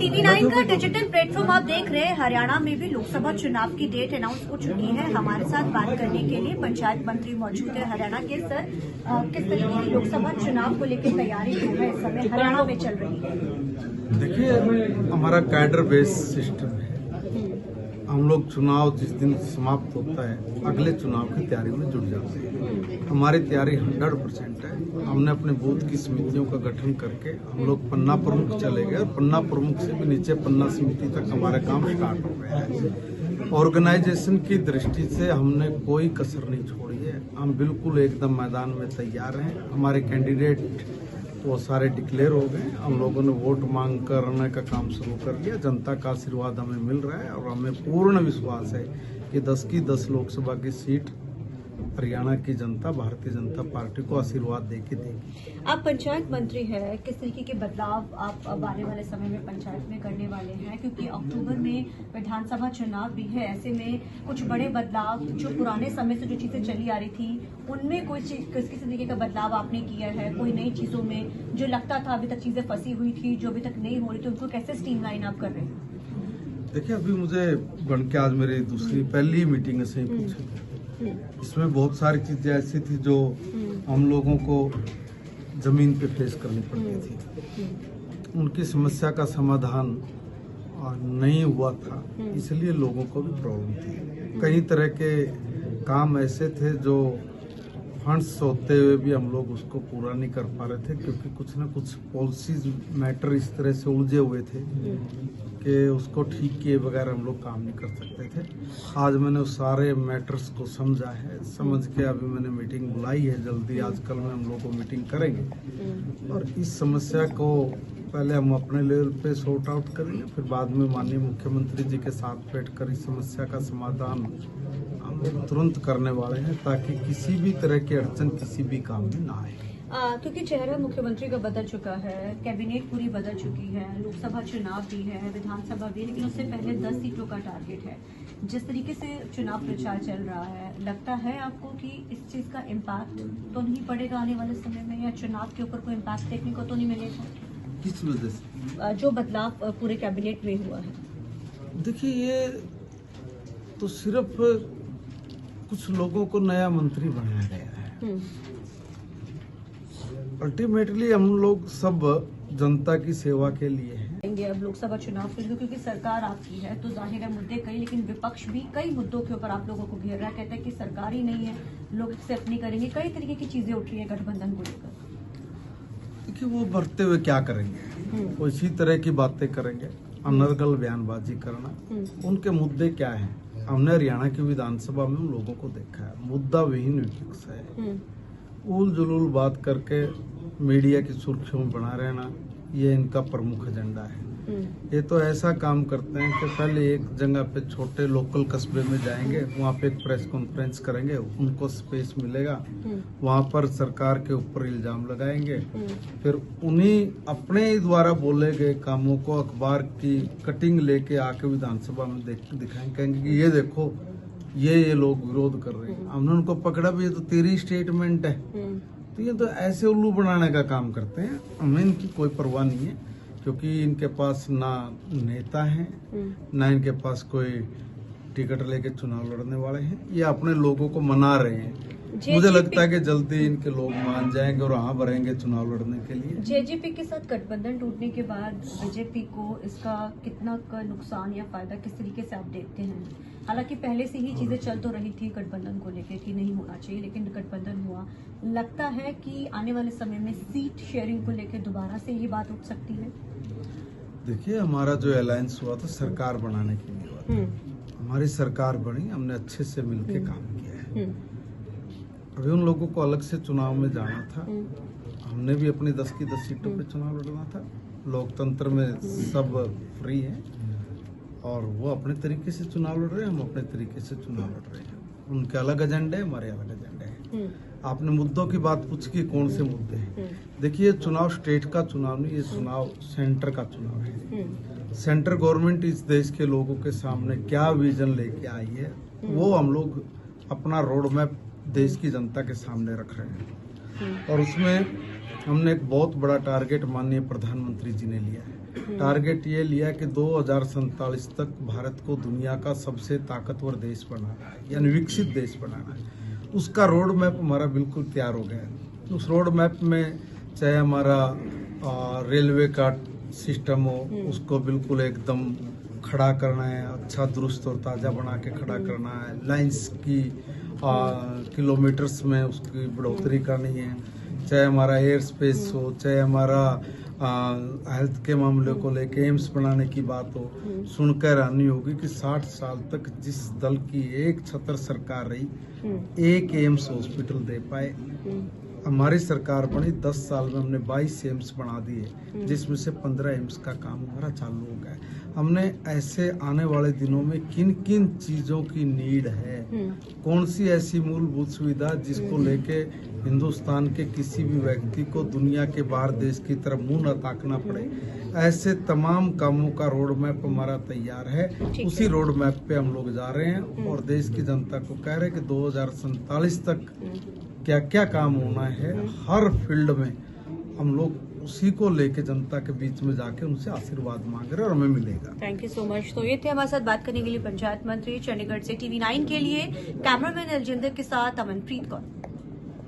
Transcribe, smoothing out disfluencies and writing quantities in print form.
TV9 का digital platform आप देख रहे हैं। हरियाणा में भी लोकसभा चुनाव की डेट अनाउंस हो चुकी है। हमारे साथ बात करने के लिए पंचायत मंत्री मौजूद है हरियाणा के। सर, किस तरीके की लोकसभा चुनाव को लेकर तैयारी जो है इस समय हरियाणा में चल रही है? देखिए, हमारा कैडर बेस्ड सिस्टम है। हम लोग चुनाव जिस दिन समाप्त होता है अगले चुनाव की तैयारी में जुट जाते हैं। हमारी तैयारी 100% है। हमने अपने बूथ की समितियों का गठन करके हम लोग पन्ना प्रमुख चले गए और पन्ना प्रमुख से भी नीचे पन्ना समिति तक हमारा काम स्टार्ट हो गया है। ऑर्गेनाइजेशन की दृष्टि से हमने कोई कसर नहीं छोड़ी है। हम बिल्कुल एकदम मैदान में तैयार हैं। हमारे कैंडिडेट वो सारे डिक्लेयर हो गए। हम लोगों ने वोट मांग करने का काम शुरू कर लिया। जनता का आशीर्वाद हमें मिल रहा है और हमें पूर्ण विश्वास है कि 10 की 10 लोकसभा की सीट हरियाणा की जनता भारतीय जनता पार्टी को आशीर्वाद देके देगी। आप पंचायत मंत्री हैं, किस तरीके के बदलाव आप अब आने वाले समय में पंचायत में करने वाले हैं? क्योंकि अक्टूबर में विधानसभा चुनाव भी है। ऐसे में कुछ बड़े बदलाव जो पुराने समय से जो चीजें चली आ रही थी उनमें कोई किस तरीके का बदलाव आपने किया है? कोई नई चीजों में जो लगता था अभी तक चीजें फंसी हुई थी, जो अभी तक नहीं हो रही थी, उनको कैसे स्ट्रीमलाइन आप कर रहे हैं? देखिए, अभी मुझे बन के आज मेरी पहली मीटिंग से ही पूछे। इसमें बहुत सारी चीजें ऐसी थी जो हम लोगों को जमीन पे फेस करनी पड़ती थी। उनकी समस्या का समाधान नहीं हुआ था, इसलिए लोगों को भी प्रॉब्लम थी। कई तरह के काम ऐसे थे जो फंड्स होते हुए भी हम लोग उसको पूरा नहीं कर पा रहे थे, क्योंकि कुछ ना कुछ पॉलिसीज मैटर इस तरह से उलझे हुए थे कि उसको ठीक किए बगैर हम लोग काम नहीं कर सकते थे। आज मैंने उस सारे मैटर्स को समझा है। समझ के अभी मैंने मीटिंग बुलाई है। जल्दी आजकल में हम लोग को मीटिंग करेंगे और इस समस्या को पहले हम अपने लेवल पे सॉर्ट आउट करेंगे, फिर बाद में माननीय मुख्यमंत्री जी के साथ बैठकर इस समस्या का समाधान हम लोग तुरंत करने वाले हैं, ताकि किसी भी तरह की अड़चन किसी भी काम में ना आए। क्योंकि चेहरा मुख्यमंत्री का बदल चुका है, कैबिनेट पूरी बदल चुकी है, लोकसभा चुनाव भी है, विधानसभा भी, लेकिन उससे पहले 10 सीटों का टारगेट है। जिस तरीके से चुनाव प्रचार चल रहा है, लगता है आपको कि इस चीज का इम्पैक्ट तो नहीं पड़ेगा आने वाले समय में, या चुनाव के ऊपर कोई इम्पैक्ट देखने को तो नहीं मिलेगा? किस वजह से? जो बदलाव पूरे कैबिनेट में हुआ है। देखिए, ये तो सिर्फ कुछ लोगों को नया मंत्री बनाया गया है। अल्टीमेटली हम लोग सब जनता की सेवा के लिए हैं। अब लोकसभा चुनाव शुरू, क्योंकि सरकार आपकी है तो जाहिर है मुद्दे कई, लेकिन विपक्ष भी कई मुद्दों के ऊपर आप लोगों को घेर रहा है। कहता है कि सरकार ही नहीं है, लोग एक्सेप्ट नहीं करेंगे। कई तरीके की चीजें उठ रही है गठबंधन को लेकर। देखिए, वो बढ़ते हुए क्या करेंगे? वो इसी तरह की बातें करेंगे, अनर्गल बयानबाजी करना। उनके मुद्दे क्या हैं? हमने हरियाणा की विधानसभा में उन लोगों को देखा है। मुद्दा विहीन विपक्ष है। उल जुलूल बात करके मीडिया की सुर्खियों में बना रहना, ये इनका प्रमुख एजेंडा है। ये तो ऐसा काम करते हैं कि पहले एक जगह पे छोटे लोकल कस्बे में जाएंगे, वहाँ पे एक प्रेस कॉन्फ्रेंस करेंगे, उनको स्पेस मिलेगा, वहाँ पर सरकार के ऊपर इल्जाम लगाएंगे, फिर उन्हीं अपने द्वारा बोले गए कामों को अखबार की कटिंग लेके आके विधानसभा में दिखाएंगे, कहेंगे कि ये देखो ये लोग विरोध कर रहे हैं। हमने उनको पकड़ा भी, ये तो तेरी स्टेटमेंट है। तो ये तो ऐसे उल्लू बनाने का काम करते हैं। हमें इनकी कोई परवाह नहीं है, क्योंकि इनके पास ना नेता हैं, ना इनके पास कोई टिकट लेके चुनाव लड़ने वाले हैं। ये अपने लोगों को मना रहे हैं। मुझे लगता है कि जल्दी इनके लोग मान जाएंगे और हाँ भरेंगे चुनाव लड़ने के लिए। जेजेपी के साथ गठबंधन टूटने के बाद बीजेपी को इसका कितना का नुकसान या फायदा किस तरीके से आप देखते हैं? हालांकि पहले से ही चीजें चल तो रही थी गठबंधन को लेकर कि नहीं होना चाहिए, लेकिन गठबंधन हुआ। लगता है कि आने वाले समय में सीट शेयरिंग को लेकर दोबारा से ये बात उठ सकती है? देखिए, हमारा जो अलायंस हुआ था सरकार बनाने के लिए हुआ था। हमारी सरकार बनी, हमने अच्छे से मिलकर काम किया है। अभी उन लोगों को अलग से चुनाव में जाना था। हमने भी अपनी 10 की 10 सीटों पे चुनाव लड़ना था। लोकतंत्र में सब फ्री है और वो अपने तरीके से चुनाव लड़ रहे हैं, हम अपने तरीके से चुनाव लड़ रहे हैं। उनके अलग एजेंडे हैं, हमारे अलग एजेंडे हैं। आपने मुद्दों की बात पूछी कि कौन से मुद्दे हैं। देखिए, चुनाव स्टेट का चुनाव नहीं, ये चुनाव सेंटर का चुनाव है। सेंटर गवर्नमेंट इस देश के लोगों के सामने क्या विजन लेके आई है, वो हम लोग अपना रोड मैप देश की जनता के सामने रख रहे हैं। और उसमें हमने एक बहुत बड़ा टारगेट माननीय प्रधानमंत्री जी ने लिया है। टारगेट ये लिया कि 2047 तक भारत को दुनिया का सबसे ताकतवर देश बनाना है, यानी विकसित देश बनाना है। उसका रोड मैप हमारा बिल्कुल तैयार हो गया है। उस रोड मैप में चाहे हमारा रेलवे का सिस्टम हो, उसको बिल्कुल एकदम खड़ा करना है, अच्छा दुरुस्त और ताज़ा बना के खड़ा करना है। लाइंस की किलोमीटर्स में उसकी बढ़ोतरी करनी है। चाहे हमारा एयर स्पेस हो, चाहे हमारा हेल्थ के मामले को लेके एम्स बनाने की बात हो, सुनकर हैरानी होगी कि 60 साल तक जिस दल की एक छत्र सरकार रही, एक एम्स हॉस्पिटल दे पाए। हमारी सरकार बनी 10 साल में हमने 22 एम्स बना दिए, जिसमें से 15 एम्स का काम हमारा चालू हो गया है। हमने ऐसे आने वाले दिनों में किन किन चीजों की नीड है, कौन सी ऐसी मूलभूत सुविधा जिसको लेके हिंदुस्तान के किसी भी व्यक्ति को दुनिया के बाहर देश की तरफ मुंह न ताकना पड़े, ऐसे तमाम कामों का रोड मैप हमारा तैयार है। उसी रोड मैप पे हम लोग जा रहे हैं और देश की जनता को कह रहे हैं कि 2047 तक क्या क्या काम होना है हर फील्ड में, हम लोग उसी को लेके जनता के बीच में जाके उनसे आशीर्वाद मांग रहे हैं और हमें मिलेगा। Thank you so much. तो ये थे हमारे साथ बात करने के लिए पंचायत मंत्री चंडीगढ़ से। TV9 के लिए कैमरामैन अलजिंदर के साथ अमनप्रीत कौर।